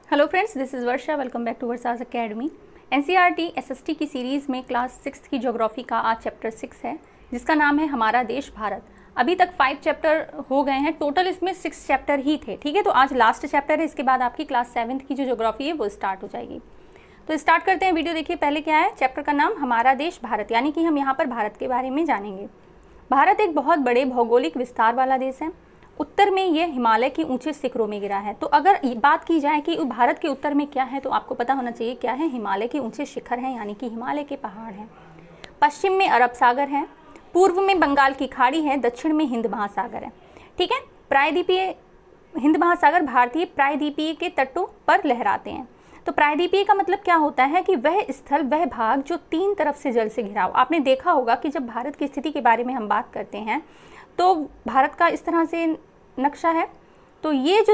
Hello friends, this is Varsha. Welcome back to Varsha's academy. NCERT SST की series में class 6 की geography का आज चैप्टर 6 है, जिसका नाम है हमारा देश भारत। अभी तक 5 चैप्टर हो गए हैं, टोटल इसमें 6 चैप्टर ही थे। ठीक है, तो आज लास्ट चैप्टर है, इसके बाद आपकी क्लास 7th की जो ज्योग्राफी है वो स्टार्ट हो जाएगी। तो स्टार्ट करते हैं वीडियो। देखिए पहले क्या है, चैप्टर का नाम हमारा देश भारत, यानी कि हम यहाँ पर भारत के बारे में जानेंगे। भारत एक बहुत बड़े भौगोलिक विस्तार वाला देश है। उत्तर में ये हिमालय के ऊंचे शिखरों में गिरा है। तो अगर बात की जाए कि भारत के उत्तर में क्या है, तो आपको पता होना चाहिए क्या है, हिमालय के ऊंचे शिखर हैं, यानी कि हिमालय के पहाड़ हैं। पश्चिम में अरब सागर है, पूर्व में बंगाल की खाड़ी है, दक्षिण में हिंद महासागर है। ठीक है, प्रायद्वीपीय हिंद महासागर भारतीय प्रायद्वीपीय के तटों पर लहराते हैं। तो प्रायद्वीपीय का मतलब क्या होता है कि वह स्थल, वह भाग जो 3 तरफ से जल से घिरा हो। आपने देखा होगा कि जब भारत की स्थिति के बारे में हम बात करते हैं तो भारत का इस तरह से नक्शा है। तो ये जो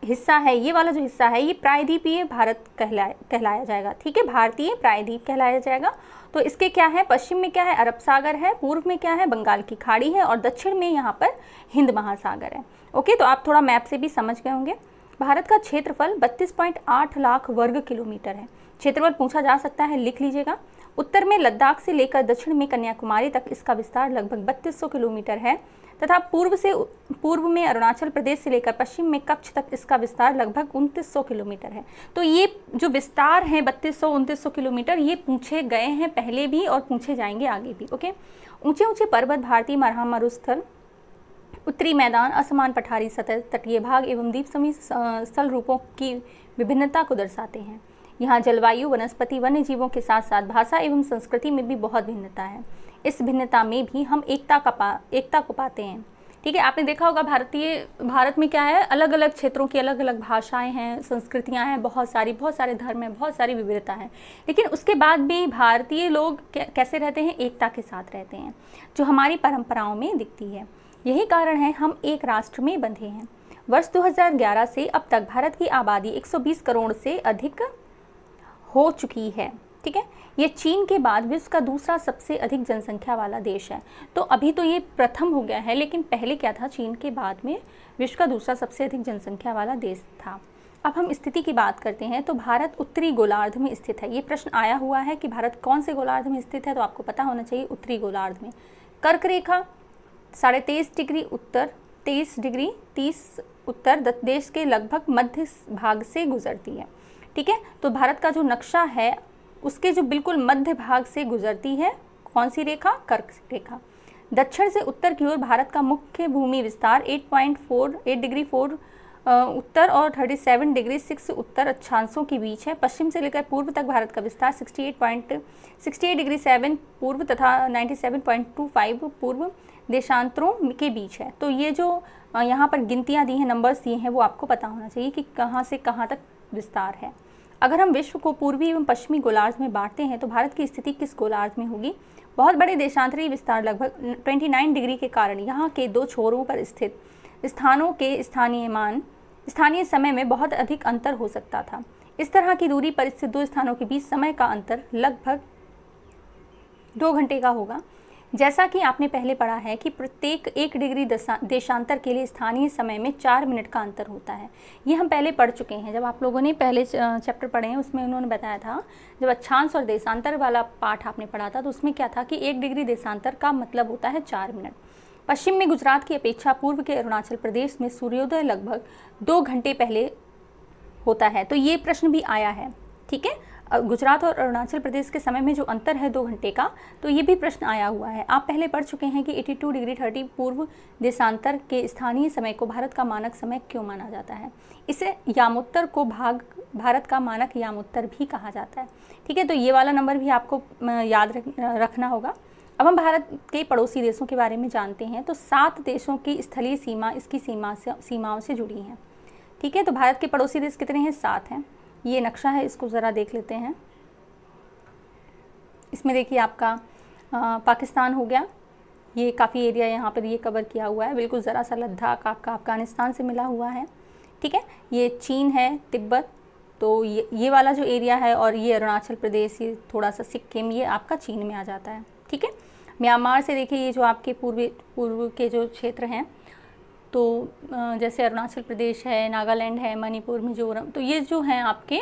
हिस्सा है, ये वाला जो हिस्सा है, ये प्रायद्वीपीय भारत कहलाया जाएगा। ठीक है, भारतीय प्रायद्वीप कहलाया जाएगा। तो इसके क्या है, पश्चिम में क्या है, अरब सागर है, पूर्व में क्या है, बंगाल की खाड़ी है, और दक्षिण में यहाँ पर हिंद महासागर है। ओके, तो आप थोड़ा मैप से भी समझ गए होंगे। भारत का क्षेत्रफल 32.8 लाख वर्ग किलोमीटर है। क्षेत्रफल पूछा जा सकता है, लिख लीजिएगा। उत्तर में लद्दाख से लेकर दक्षिण में कन्याकुमारी तक इसका विस्तार लगभग 3200 किलोमीटर है, तथा पूर्व में अरुणाचल प्रदेश से लेकर पश्चिम में कच्छ तक इसका विस्तार लगभग 2900 किलोमीटर है। तो ये जो विस्तार है 3200-2900 किलोमीटर, ये पूछे गए हैं पहले भी और पूछे जाएंगे आगे भी। ओके, ऊंचे ऊंचे पर्वत, भारतीय मरुस्थल, उत्तरी मैदान, असमान पठारी सतह, तटीय भाग एवं द्वीप समी स्थल रूपों की विभिन्नता को दर्शाते हैं। यहाँ जलवायु, वनस्पति, वन्य जीवों के साथ साथ भाषा एवं संस्कृति में भी बहुत भिन्नता है। इस भिन्नता में भी हम एकता को पाते हैं। ठीक है, आपने देखा होगा भारत में क्या है, अलग अलग क्षेत्रों की अलग अलग भाषाएं हैं, संस्कृतियां हैं, बहुत सारे धर्म हैं, बहुत सारी विविधता है। लेकिन उसके बाद भी भारतीय लोग कैसे रहते हैं, एकता के साथ रहते हैं, जो हमारी परंपराओं में दिखती है। यही कारण है हम एक राष्ट्र में बंधे हैं। वर्ष 2011 से अब तक भारत की आबादी 120 करोड़ से अधिक हो चुकी है। ठीक है, ये चीन के बाद विश्व का दूसरा सबसे अधिक जनसंख्या वाला देश है। तो अभी तो ये प्रथम हो गया है, लेकिन पहले क्या था, चीन के बाद में विश्व का दूसरा सबसे अधिक जनसंख्या वाला देश था। अब हम स्थिति की बात करते हैं। तो भारत उत्तरी गोलार्ध में स्थित है। ये प्रश्न आया हुआ है कि भारत कौन से गोलार्ध में स्थित है, तो आपको पता होना चाहिए उत्तरी गोलार्ध में। कर्क रेखा 23.5 डिग्री उत्तर, 23 डिग्री 30 उत्तर देश के लगभग मध्य भाग से गुजरती है। ठीक है, तो भारत का जो नक्शा है उसके जो बिल्कुल मध्य भाग से गुजरती है कौन सी रेखा, कर्क रेखा। दक्षिण से उत्तर की ओर भारत का मुख्य भूमि विस्तार 8 डिग्री 4 उत्तर और 37 डिग्री 6 उत्तर अक्षांशों के बीच है। पश्चिम से लेकर पूर्व तक भारत का विस्तार 68 डिग्री 7 पूर्व तथा 97.25 पूर्व देशांतरों के बीच है। तो ये जो यहाँ पर गिनतियाँ दी हैं, नंबर्स दिए हैं, वो आपको पता होना चाहिए कि कहाँ से कहाँ तक विस्तार है। अगर हम विश्व को पूर्वी एवं पश्चिमी गोलार्ध में बांटते हैं तो भारत की स्थिति किस गोलार्ध में होगी। बहुत बड़े देशांतरी विस्तार लगभग 29 डिग्री के कारण यहाँ के 2 छोरों पर स्थित स्थानों के स्थानीय समय में बहुत अधिक अंतर हो सकता था। इस तरह की दूरी पर स्थित 2 स्थानों के बीच समय का अंतर लगभग 2 घंटे का होगा। जैसा कि आपने पहले पढ़ा है कि प्रत्येक 1 डिग्री देशांतर के लिए स्थानीय समय में 4 मिनट का अंतर होता है। ये हम पहले पढ़ चुके हैं, जब आप लोगों ने पहले चैप्टर पढ़े हैं उसमें उन्होंने बताया था, जब अक्षांश और देशांतर वाला पाठ आपने पढ़ा था तो उसमें क्या था कि 1 डिग्री देशांतर का मतलब होता है 4 मिनट। पश्चिम में गुजरात की अपेक्षा पूर्व के अरुणाचल प्रदेश में सूर्योदय लगभग 2 घंटे पहले होता है। तो ये प्रश्न भी आया है। ठीक है, गुजरात और अरुणाचल प्रदेश के समय में जो अंतर है 2 घंटे का, तो ये भी प्रश्न आया हुआ है। आप पहले पढ़ चुके हैं कि 82 डिग्री 30 पूर्व देशांतर के स्थानीय समय को भारत का मानक समय क्यों माना जाता है। इसे यामोत्तर को भारत का मानक यामोत्तर भी कहा जाता है। ठीक है, तो ये वाला नंबर भी आपको याद रखना होगा। अब हम भारत के पड़ोसी देशों के बारे में जानते हैं। तो 7 देशों की स्थलीय सीमा इसकी सीमाओं से जुड़ी हैं। ठीक है, तो भारत के पड़ोसी देश कितने हैं, 7 हैं। ये नक्शा है, इसको ज़रा देख लेते हैं। इसमें देखिए आपका पाकिस्तान हो गया, ये काफ़ी एरिया यहाँ पर ये कवर किया हुआ है। बिल्कुल ज़रा सा लद्दाख आपका अफगानिस्तान से मिला हुआ है। ठीक है, ये चीन है, तिब्बत, तो ये वाला जो एरिया है, और ये अरुणाचल प्रदेश, ये थोड़ा सा सिक्किम, ये आपका चीन में आ जाता है। ठीक है, म्यांमार से देखिए ये जो आपके पूर्व के जो क्षेत्र हैं तो जैसे अरुणाचल प्रदेश है, नागालैंड है, मणिपुर, मिजोरम, तो ये जो हैं आपके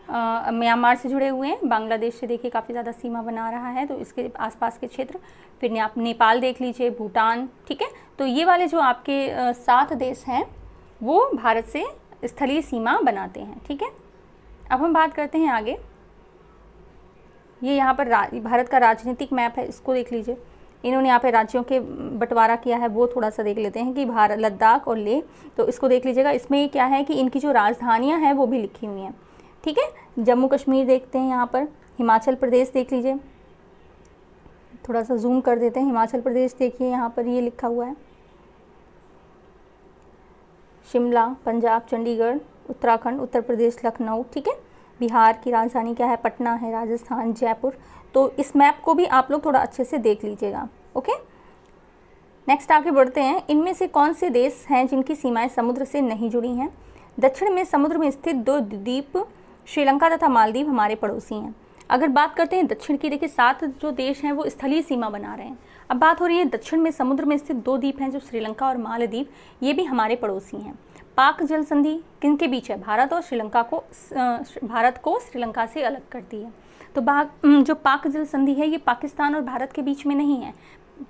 म्यांमार से जुड़े हुए हैं। बांग्लादेश से देखिए काफ़ी ज़्यादा सीमा बना रहा है, तो इसके आसपास के क्षेत्र। फिर आप नेपाल देख लीजिए, भूटान, ठीक है। तो ये वाले जो आपके 7 देश हैं वो भारत से स्थलीय सीमा बनाते हैं, ठीक है। अब हम बात करते हैं आगे। ये यहाँ पर भारत का राजनीतिक मैप है, इसको देख लीजिए। इन्होंने यहाँ पे राज्यों के बंटवारा किया है, वो थोड़ा सा देख लेते हैं कि भारत, लद्दाख और लेह, तो इसको देख लीजिएगा। इसमें क्या है कि इनकी जो राजधानियाँ हैं वो भी लिखी हुई हैं, ठीक है। जम्मू कश्मीर देखते हैं यहाँ पर, हिमाचल प्रदेश देख लीजिए, थोड़ा सा जूम कर देते हैं। हिमाचल प्रदेश देखिए यहाँ पर ये लिखा हुआ है, शिमला, पंजाब, चंडीगढ़, उत्तराखंड, उत्तर प्रदेश, लखनऊ, ठीक है। बिहार की राजधानी क्या है, पटना है, राजस्थान, जयपुर। तो इस मैप को भी आप लोग थोड़ा अच्छे से देख लीजिएगा, ओके। नेक्स्ट आगे बढ़ते हैं। इनमें से कौन से देश हैं जिनकी सीमाएं समुद्र से नहीं जुड़ी हैं? दक्षिण में समुद्र में स्थित 2 द्वीप श्रीलंका तथा मालदीव हमारे पड़ोसी हैं। अगर बात करते हैं दक्षिण की, देखिए 7 जो देश हैं वो स्थलीय सीमा बना रहे हैं। अब बात हो रही है दक्षिण में समुद्र में स्थित 2 द्वीप हैं जो श्रीलंका और मालदीव, ये भी हमारे पड़ोसी हैं। पाक जल संधि किनके बीच है? भारत और श्रीलंका को, भारत को श्रीलंका से अलग करती है। तो जो पाक जल संधि है ये पाकिस्तान और भारत के बीच में नहीं है।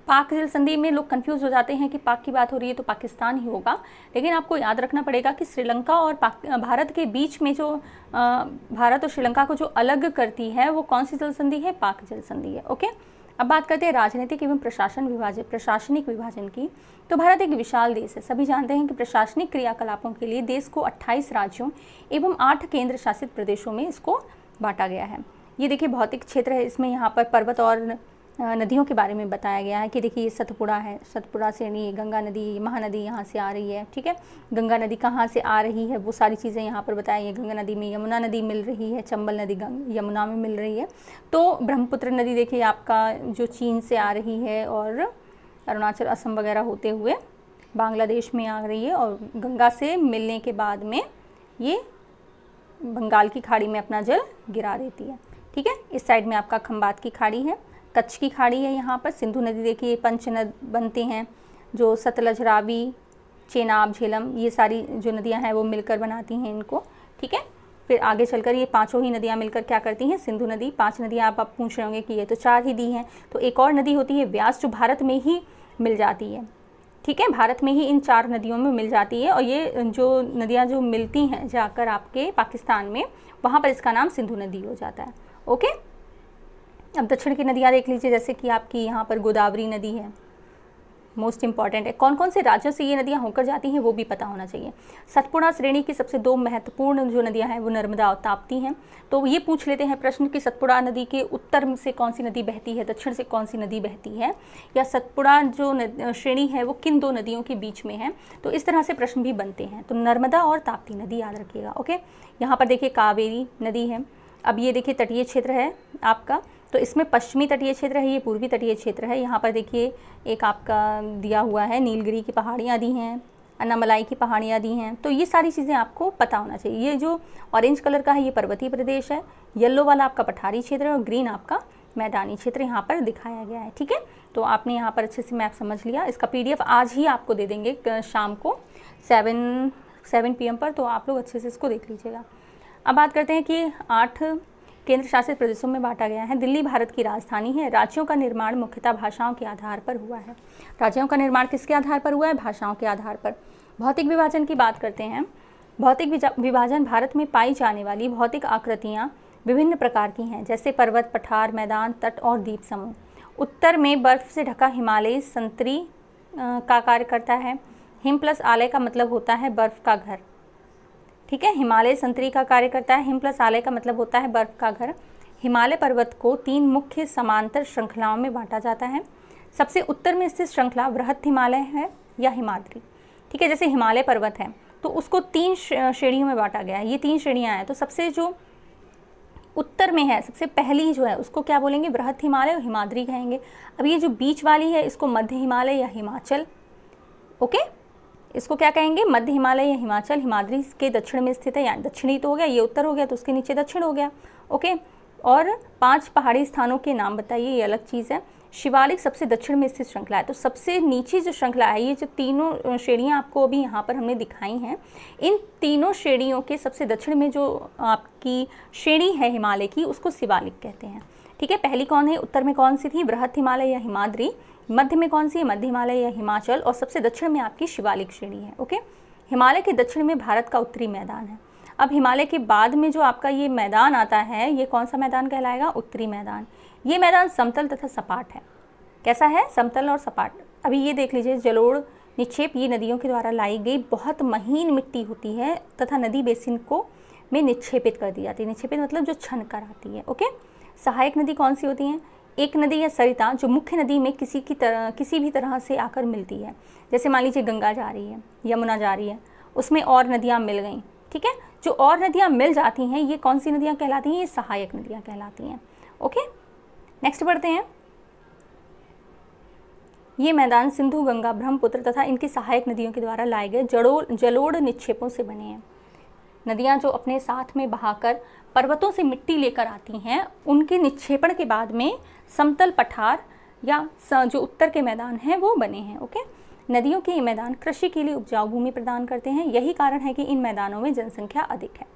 पाक जल संधि में लोग कंफ्यूज हो जाते हैं कि पाक की बात हो रही है तो पाकिस्तान ही होगा, लेकिन आपको याद रखना पड़ेगा कि श्रीलंका और भारत के बीच में जो भारत और श्रीलंका को जो अलग करती है वो कौन सी जल संधि है? पाक जल संधि है, ओके। अब बात करते हैं राजनीतिक एवं प्रशासनिक विभाजन की। तो भारत एक विशाल देश है। सभी जानते हैं कि प्रशासनिक क्रियाकलापों के लिए देश को 28 राज्यों एवं 8 केंद्र शासित प्रदेशों में इसको बांटा गया है। ये देखिए भौतिक क्षेत्र है, इसमें यहाँ पर पर्वत और नदियों के बारे में बताया गया है कि देखिए ये सतपुड़ा है, सतपुड़ा से यानी गंगा नदी, महानदी यहाँ से आ रही है, ठीक है। गंगा नदी कहाँ से आ रही है वो सारी चीज़ें यहाँ पर बताई है। गंगा नदी में यमुना नदी मिल रही है, चंबल नदी यमुना में मिल रही है। तो ब्रह्मपुत्र नदी देखिए आपका जो चीन से आ रही है और अरुणाचल, असम वगैरह होते हुए बांग्लादेश में आ रही है, और गंगा से मिलने के बाद में ये बंगाल की खाड़ी में अपना जल गिरा देती है, ठीक है। इस साइड में आपका खंबात की खाड़ी है, कच्छ की खाड़ी है, यहाँ पर सिंधु नदी देखिए, पंचनद बनते हैं जो सतलज, रावी, चेनाब, झेलम, ये सारी जो नदियाँ हैं वो मिलकर बनाती हैं इनको, ठीक है। फिर आगे चलकर ये 5 ही नदियाँ मिलकर क्या करती हैं? सिंधु नदी। 5 नदियाँ आप पूछ रहे होंगे कि ये तो 4 ही दी हैं, तो एक और नदी होती है व्यास जो भारत में ही मिल जाती है, ठीक है। भारत में ही इन 4 नदियों में मिल जाती है, और ये जो नदियाँ जो मिलती हैं जाकर आपके पाकिस्तान में, वहाँ पर इसका नाम सिंधु नदी हो जाता है, ओके। अब दक्षिण की नदियाँ देख लीजिए, जैसे कि आपकी यहाँ पर गोदावरी नदी है, मोस्ट इंपॉर्टेंट है। कौन कौन से राज्यों से ये नदियाँ होकर जाती हैं वो भी पता होना चाहिए। सतपुड़ा श्रेणी की सबसे 2 महत्वपूर्ण जो नदियाँ हैं वो नर्मदा और ताप्ती हैं। तो ये पूछ लेते हैं प्रश्न कि सतपुड़ा नदी के उत्तर से कौन सी नदी बहती है, दक्षिण से कौन सी नदी बहती है, या सतपुड़ा जो श्रेणी है वो किन 2 नदियों के बीच में है। तो इस तरह से प्रश्न भी बनते हैं। तो नर्मदा और ताप्ती नदी याद रखिएगा, ओके। यहाँ पर देखिए कावेरी नदी है। अब ये देखिए तटीय क्षेत्र है आपका, तो इसमें पश्चिमी तटीय क्षेत्र है, ये पूर्वी तटीय क्षेत्र है। यहाँ पर देखिए एक आपका दिया हुआ है, नीलगिरी की पहाड़ियाँ दी हैं, अन्नामलाई की पहाड़ियाँ दी हैं। तो ये सारी चीज़ें आपको पता होना चाहिए। ये जो ऑरेंज कलर का है ये पर्वतीय प्रदेश है, येलो वाला आपका पठारी क्षेत्र है, और ग्रीन आपका मैदानी क्षेत्र यहाँ पर दिखाया गया है, ठीक है। तो आपने यहाँ पर अच्छे से मैप समझ लिया। इसका PDF आज ही आपको दे देंगे शाम को 7 PM पर, तो आप लोग अच्छे से इसको देख लीजिएगा। अब बात करते हैं कि 8 केंद्र शासित प्रदेशों में बांटा गया है। दिल्ली भारत की राजधानी है। राज्यों का निर्माण मुख्यतः भाषाओं के आधार पर हुआ है। राज्यों का निर्माण किसके आधार पर हुआ है? भाषाओं के आधार पर। भौतिक विभाजन की बात करते हैं। भौतिक विभाजन भारत में पाई जाने वाली भौतिक आकृतियाँ विभिन्न प्रकार की हैं, जैसे पर्वत, पठार, मैदान, तट और द्वीप समूह। उत्तर में बर्फ से ढका हिमालय संतरी का कार्य करता है। हिम प्लस आलय का मतलब होता है बर्फ का घर, ठीक है। हिमालय संतरी का कार्य करता है। हिम प्लस आलय का मतलब होता है बर्फ का घर। हिमालय पर्वत को 3 मुख्य समांतर श्रृंखलाओं में बांटा जाता है। सबसे उत्तर में स्थित श्रृंखला बृहत हिमालय है या हिमाद्री, ठीक है। जैसे हिमालय पर्वत है तो उसको 3 श्रेणियों में बांटा गया है। ये 3 श्रेणियाँ हैं। तो सबसे जो उत्तर में है, सबसे पहली जो है उसको क्या बोलेंगे? बृहत हिमालय और हिमाद्री कहेंगे। अब ये जो बीच वाली है इसको मध्य हिमालय या हिमाचल, ओके, इसको क्या कहेंगे? मध्य हिमालय या हिमाचल। हिमाद्री के दक्षिण में स्थित है, यानी दक्षिणी तो हो गया, ये उत्तर हो गया तो उसके नीचे दक्षिण हो गया, ओके। और 5 पहाड़ी स्थानों के नाम बताइए, ये अलग चीज़ है। शिवालिक सबसे दक्षिण में स्थित श्रृंखला है। तो सबसे नीचे जो श्रृंखला है, ये जो तीनों श्रेणियाँ आपको अभी यहाँ पर हमने दिखाई हैं, इन तीनों श्रेणियों के सबसे दक्षिण में जो आपकी श्रेणी है हिमालय की, उसको शिवालिक कहते हैं। ठीक है, पहली कौन है, उत्तर में कौन सी थी, बृहत हिमालय या हिमाद्री, मध्य में कौन सी है, मध्य हिमालय या हिमाचल, और सबसे दक्षिण में आपकी शिवालिक श्रेणी है। ओके, हिमालय के दक्षिण में भारत का उत्तरी मैदान है। अब हिमालय के बाद में जो आपका ये मैदान आता है, ये कौन सा मैदान कहलाएगा, उत्तरी मैदान। ये मैदान समतल तथा सपाट है। कैसा है, समतल और सपाट। अभी ये देख लीजिए, जलोढ़ निक्षेप ये नदियों के द्वारा लाई गई बहुत महीन मिट्टी होती है तथा नदी बेसिन को में निक्षेपित कर दी जाती है। निक्षेपित मतलब जो छन कर आती है। ओके, सहायक नदी कौन सी होती हैं, एक नदी या सरिता जो मुख्य नदी में किसी भी तरह से आकर मिलती है। जैसे मान लीजिए गंगा जा रही है, यमुना जा रही है, उसमें और नदियाँ मिल गई। ठीक है, जो और नदियाँ मिल जाती हैं, ये कौन सी नदियाँ कहलाती हैं, ये सहायक नदियाँ कहलाती हैं। ओके, नेक्स्ट बढ़ते हैं। ये मैदान सिंधु, गंगा, ब्रह्मपुत्र तथा इनकी सहायक नदियों के द्वारा लाए गए जलोढ़ निक्षेपों से बने हैं। नदियाँ जो अपने साथ में बहाकर पर्वतों से मिट्टी लेकर आती हैं, उनके निक्षेपण के बाद में समतल पठार या जो उत्तर के मैदान हैं वो बने हैं। ओके, नदियों के ये मैदान कृषि के लिए उपजाऊ भूमि प्रदान करते हैं। यही कारण है कि इन मैदानों में जनसंख्या अधिक है।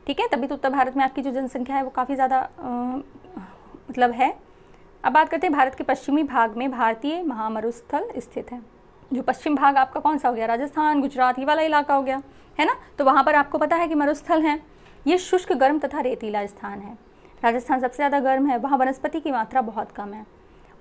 ठीक है, तभी तो उत्तर भारत में आपकी जो जनसंख्या है वो काफ़ी ज़्यादा मतलब है। अब बात करते हैं भारत के पश्चिमी भाग में भारतीय महामरुस्थल स्थित है। जो पश्चिम भाग आपका कौन सा हो गया, राजस्थान, गुजरात, ये वाला इलाका हो गया, है ना। तो वहाँ पर आपको पता है कि मरुस्थल हैं। ये शुष्क, गर्म तथा रेतीला स्थान है। राजस्थान सबसे ज़्यादा गर्म है, वहाँ वनस्पति की मात्रा बहुत कम है।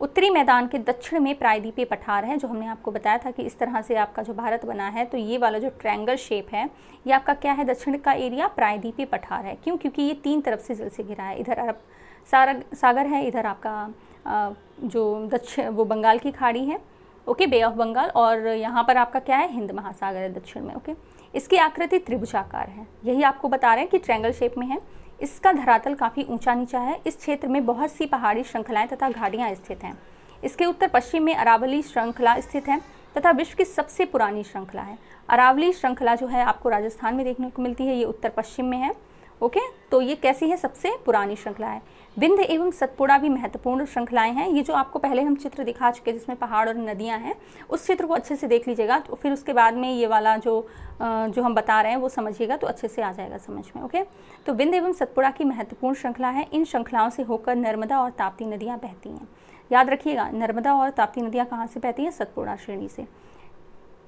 उत्तरी मैदान के दक्षिण में प्रायद्वीपीय पठार है, जो हमने आपको बताया था कि इस तरह से आपका जो भारत बना है, तो ये वाला जो ट्रायंगल शेप है, ये आपका क्या है, दक्षिण का एरिया प्रायद्वीपीय पठार है। क्यों, क्योंकि ये तीन तरफ से जल से घिरा है। इधर अरब सागर है, इधर आपका जो दक्षिण वो बंगाल की खाड़ी है, ओके, बे ऑफ बंगाल, और यहाँ पर आपका क्या है, हिंद महासागर है दक्षिण में। ओके, इसकी आकृति त्रिभुजाकार है। यही आपको बता रहे हैं कि ट्रायंगल शेप में है। इसका धरातल काफ़ी ऊंचा नीचा है। इस क्षेत्र में बहुत सी पहाड़ी श्रृंखलाएं तथा घाटियाँ स्थित हैं। इसके उत्तर पश्चिम में अरावली श्रृंखला स्थित है तथा विश्व की सबसे पुरानी श्रृंखला है। अरावली श्रृंखला जो है आपको राजस्थान में देखने को मिलती है, ये उत्तर पश्चिम में है। ओके, तो ये कैसी है, सबसे पुरानी श्रृंखला है। विंध्य एवं सतपुड़ा भी महत्वपूर्ण श्रृंखलाएं हैं। ये जो आपको पहले हम चित्र दिखा चुके हैं जिसमें पहाड़ और नदियां हैं, उस चित्र को अच्छे से देख लीजिएगा, तो फिर उसके बाद में ये वाला जो हम बता रहे हैं वो समझिएगा, तो अच्छे से आ जाएगा समझ में। ओके, तो विंध्य एवं सतपुड़ा की महत्वपूर्ण श्रृंखला है। इन श्रृंखलाओं से होकर नर्मदा और ताप्ती नदियाँ बहती हैं। याद रखिएगा, नर्मदा और ताप्ती नदियाँ कहाँ से बहती हैं, सतपुड़ा श्रेणी से।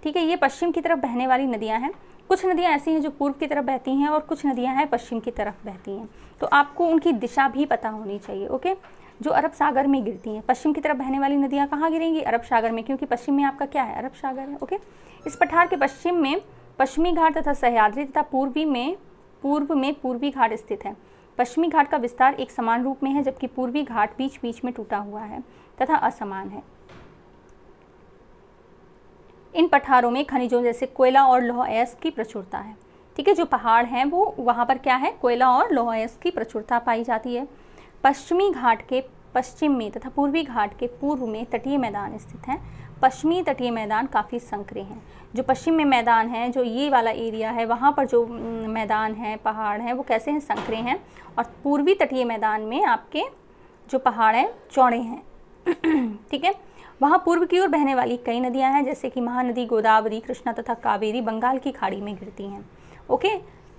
ठीक है, ये पश्चिम की तरफ बहने वाली नदियाँ हैं। कुछ नदियाँ ऐसी हैं जो पूर्व की तरफ बहती हैं और कुछ नदियाँ हैं पश्चिम की तरफ बहती हैं। तो आपको उनकी दिशा भी पता होनी चाहिए। ओके, जो अरब सागर में गिरती हैं, पश्चिम की तरफ बहने वाली नदियाँ कहाँ गिरेंगी, अरब सागर में, क्योंकि पश्चिम में आपका क्या है, अरब सागर है। ओके, इस पठार के पश्चिम में पश्चिमी घाट तथा सह्याद्री तथा पूर्व में पूर्वी घाट स्थित है। पश्चिमी घाट का विस्तार एक समान रूप में है, जबकि पूर्वी घाट बीच बीच में टूटा हुआ है तथा असमान है। इन पठारों में खनिजों जैसे कोयला और लौह अयस्क की प्रचुरता है। ठीक है, जो पहाड़ हैं वो वहाँ पर क्या है, कोयला और लौह अयस्क की प्रचुरता पाई जाती है। पश्चिमी घाट के पश्चिम में तथा पूर्वी घाट के पूर्व में तटीय मैदान स्थित हैं। पश्चिमी तटीय मैदान काफ़ी संकरे हैं। जो पश्चिम में मैदान है, जो ये वाला एरिया है, वहाँ पर जो मैदान है, पहाड़ हैं, वो कैसे हैं, संकरे हैं। और पूर्वी तटीय मैदान में आपके जो पहाड़ हैं चौड़े हैं। ठीक है, वहाँ पूर्व की ओर बहने वाली कई नदियाँ हैं, जैसे कि महानदी, गोदावरी, कृष्णा तथा कावेरी बंगाल की खाड़ी में गिरती हैं। ओके,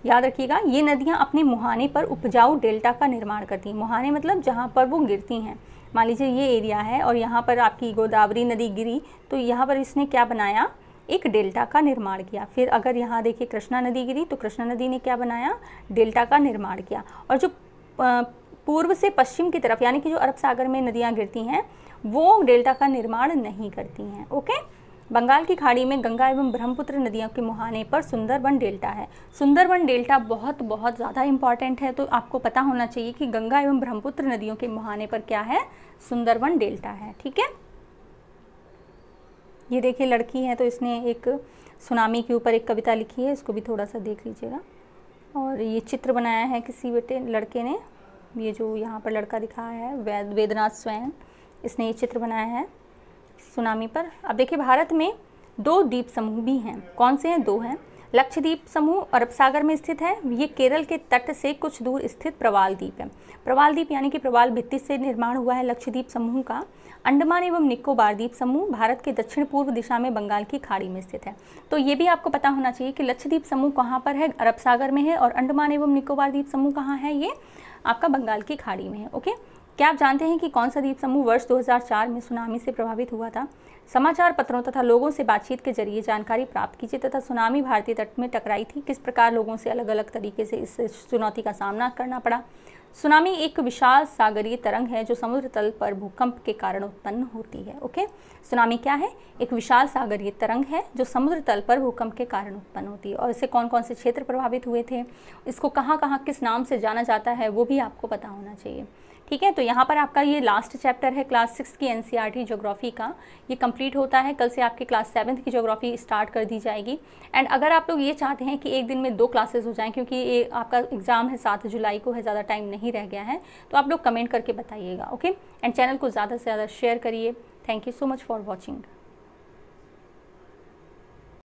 याद रखिएगा, ये नदियाँ अपने मुहाने पर उपजाऊ डेल्टा का निर्माण करती हैं। मुहाने मतलब जहाँ पर वो गिरती हैं। मान लीजिए ये एरिया है और यहाँ पर आपकी गोदावरी नदी गिरी, तो यहाँ पर इसने क्या बनाया, एक डेल्टा का निर्माण किया। फिर अगर यहाँ देखिए कृष्णा नदी गिरी, तो कृष्णा नदी ने क्या बनाया, डेल्टा का निर्माण किया। और जो पूर्व से पश्चिम की तरफ, यानी कि जो अरब सागर में नदियाँ गिरती हैं, वो डेल्टा का निर्माण नहीं करती हैं। ओके, बंगाल की खाड़ी में गंगा एवं ब्रह्मपुत्र नदियों के मुहाने पर सुंदरबन डेल्टा है। सुंदरबन डेल्टा बहुत बहुत ज़्यादा इंपॉर्टेंट है, तो आपको पता होना चाहिए कि गंगा एवं ब्रह्मपुत्र नदियों के मुहाने पर क्या है, सुंदरबन डेल्टा है। ठीक है, ये देखिए लड़की है, तो इसने एक सुनामी के ऊपर एक कविता लिखी है, इसको भी थोड़ा सा देख लीजिएगा। और ये चित्र बनाया है किसी लड़के ने, ये जो यहाँ पर लड़का दिखाया है वेदनाथ स्वयं, इसने ये चित्र बनाया है सुनामी पर। अब देखिए, भारत में 2 द्वीप समूह भी हैं। कौन से हैं, 2 हैं। लक्षद्वीप समूह अरब सागर में स्थित है। ये केरल के तट से कुछ दूर स्थित प्रवाल द्वीप है। प्रवाल द्वीप यानी कि प्रवाल भित्ति से निर्माण हुआ है लक्षद्वीप समूह का। अंडमान एवं निकोबार द्वीप समूह भारत के दक्षिण पूर्व दिशा में बंगाल की खाड़ी में स्थित है। तो ये भी आपको पता होना चाहिए कि लक्षद्वीप समूह कहाँ पर है, अरब सागर में है, और अंडमान एवं निकोबार द्वीप समूह कहाँ है, ये आपका बंगाल की खाड़ी में है। ओके, क्या आप जानते हैं कि कौन सा द्वीप समूह वर्ष 2004 में सुनामी से प्रभावित हुआ था? समाचार पत्रों तथा लोगों से बातचीत के जरिए जानकारी प्राप्त कीजिए तथा सुनामी भारतीय तट में टकराई थी, किस प्रकार लोगों से अलग अलग तरीके से इस चुनौती का सामना करना पड़ा। सुनामी एक विशाल सागरीय तरंग है जो समुद्र तल पर भूकंप के कारण उत्पन्न होती है। ओके, सुनामी क्या है? एक विशाल सागरीय तरंग है जो समुद्र तल पर भूकंप के कारण उत्पन्न होती है। और इससे कौन कौन से क्षेत्र प्रभावित हुए थे, इसको कहाँ कहाँ किस नाम से जाना जाता है, वो भी आपको पता होना चाहिए। ठीक है, तो यहाँ पर आपका ये लास्ट चैप्टर है क्लास 6 की एनसीईआरटी ज्योग्राफी का, ये कंप्लीट होता है। कल से आपकी क्लास 7 की ज्योग्राफी स्टार्ट कर दी जाएगी। एंड अगर आप लोग ये चाहते हैं कि एक दिन में 2 क्लासेस हो जाएं, क्योंकि ये आपका एग्जाम है 7 जुलाई को है, ज़्यादा टाइम नहीं रह गया है, तो आप लोग कमेंट करके बताइएगा। ओके, एंड चैनल को ज़्यादा से ज़्यादा शेयर करिए। Thank you so much for watching.